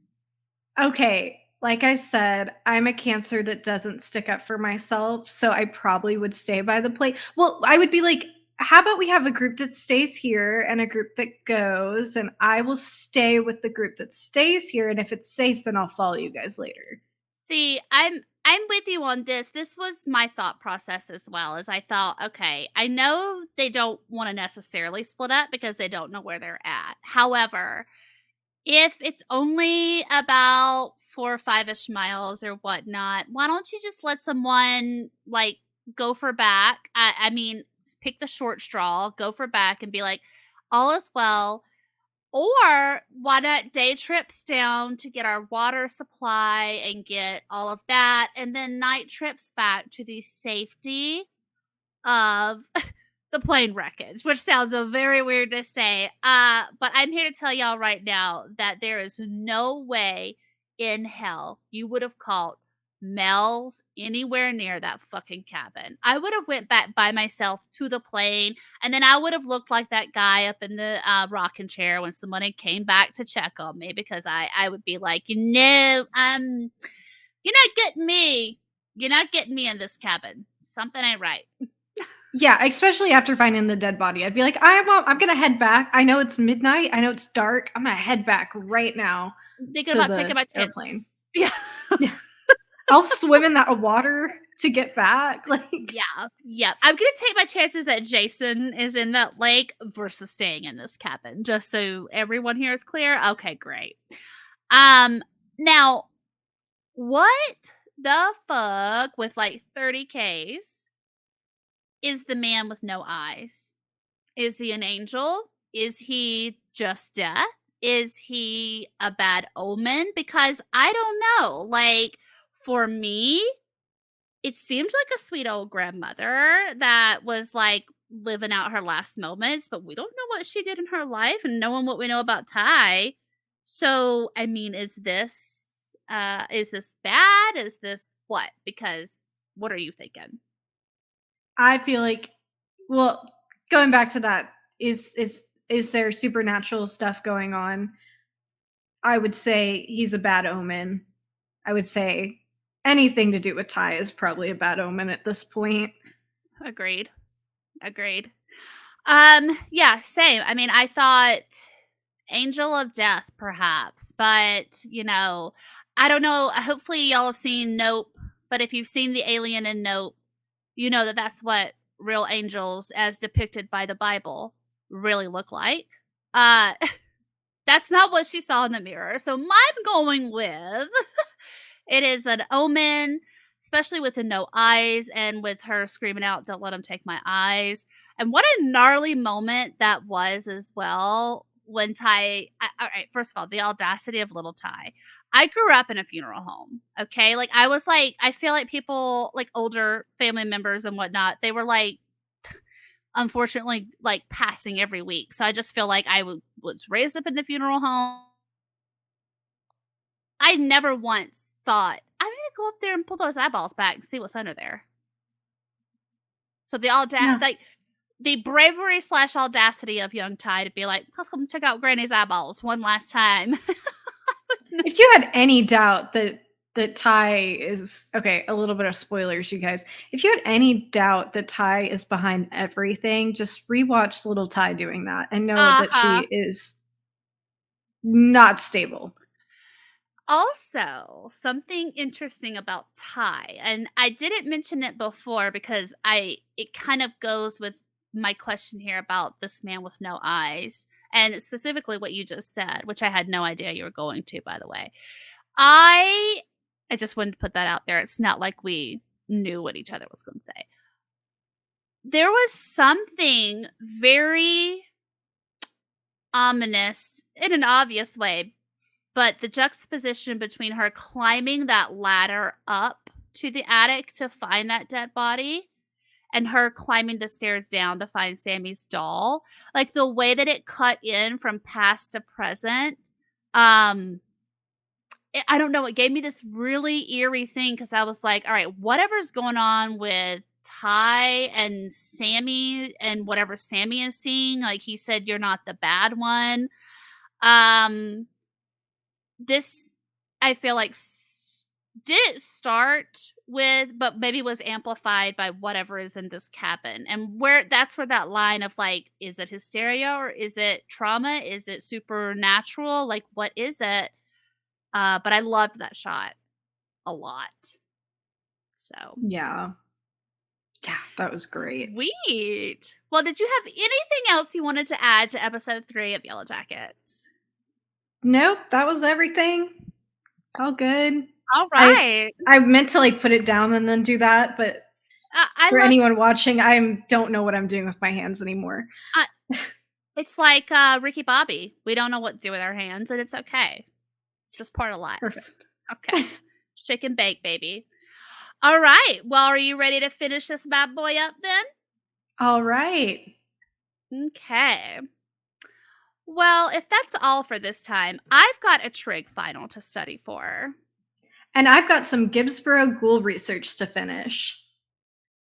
Okay, like I said, I'm a Cancer that doesn't stick up for myself, so I probably would stay by the plate. Well, I would be like, how about we have a group that stays here and a group that goes, and I will stay with the group that stays here, and if it's safe, then I'll follow you guys later. See, I'm with you on this. This was my thought process as well. As I thought, okay, I know they don't want to necessarily split up because they don't know where they're at. However, if it's only about 4 or 5-ish miles or whatnot, why don't you just let someone go for back? I mean, pick the short straw, go for back, and be like, all is well. Or why not day trips down to get our water supply and get all of that, and then night trips back to the safety of the plane wreckage, which sounds very weird to say. But I'm here to tell y'all right now that there is no way in hell you would have caught Mells anywhere near that fucking cabin. I would have went back by myself to the plane, and then I would have looked like that guy up in the rocking chair when somebody came back to check on me, because I would be like, you're not getting me. You're not getting me in this cabin. Something ain't right. Yeah, especially after finding the dead body. I'd be like, I'm gonna head back. I know it's midnight. I know it's dark. I'm gonna head back right now. Thinking about taking my airplane. chances. Yeah. I'll swim in that water to get back. Yeah. I'm gonna take my chances that Jason is in that lake versus staying in this cabin, just so everyone here is clear. Okay, great. Now, what the fuck with 30 Ks is the man with no eyes? Is he an angel? Is he just death? Is he a bad omen? Because I don't know. For me, it seemed like a sweet old grandmother that was living out her last moments, but we don't know what she did in her life, and knowing what we know about Ty. So, I mean, is this bad? Is this what? Because what are you thinking? I feel like, well, going back to that, is there supernatural stuff going on? I would say he's a bad omen. I would say anything to do with Ty is probably a bad omen at this point. Agreed. Yeah, same. I mean, I thought Angel of Death, perhaps, but I don't know. Hopefully, y'all have seen Nope. But if you've seen the alien in Nope, you know that that's what real angels, as depicted by the Bible, really look like. That's not what she saw in the mirror. So I'm going with it is an omen especially with the no eyes and with her screaming out, "Don't let him take my eyes." And what a gnarly moment that was as well when all right, first of all, the audacity of little Ty. I grew up in a funeral home, okay? Like, I feel like people, like older family members and whatnot, they were like, unfortunately, like passing every week. So I just feel like I was raised up in the funeral home. I never once thought, I'm going to go up there and pull those eyeballs back and see what's under there. So the bravery / audacity of young Ty to be like, let's come check out Granny's eyeballs one last time. If you had any doubt that Ty is okay, a little bit of spoilers, you guys. If you had any doubt that Ty is behind everything, just rewatch little Ty doing that and know that she is not stable. Also, something interesting about Ty, and I didn't mention it before because it kind of goes with my question here about this man with no eyes, and specifically what you just said, which I had no idea you were going to, by the way. I just wanted to put that out there. It's not like we knew what each other was going to say. There was something very ominous in an obvious way, but the juxtaposition between her climbing that ladder up to the attic to find that dead body and her climbing the stairs down to find Sammy's doll, like the way that it cut in from past to present, I don't know, it gave me this really eerie thing because I was like, all right, whatever's going on with Ty and Sammy and whatever Sammy is seeing, like he said, you're not the bad one. This, I feel like, did start with, but maybe was amplified by whatever is in this cabin. And that's where that line of like, is it hysteria or is it trauma? Is it supernatural? Like, what is it? But I loved that shot a lot. So. Yeah, that was great. Sweet. Well, did you have anything else you wanted to add to episode 3 of Yellowjackets? Nope, that was everything. It's all good. All right. I meant to like put it down and then do that, but for anyone watching, I don't know what I'm doing with my hands anymore. It's like Ricky Bobby. We don't know what to do with our hands, and it's okay. It's just part of life. Perfect. Okay. Shake and bake, baby. All right. Well, are you ready to finish this bad boy up then? All right. Okay. Well, if that's all for this time, I've got a trig final to study for. And I've got some Gibbsboro Ghoul research to finish.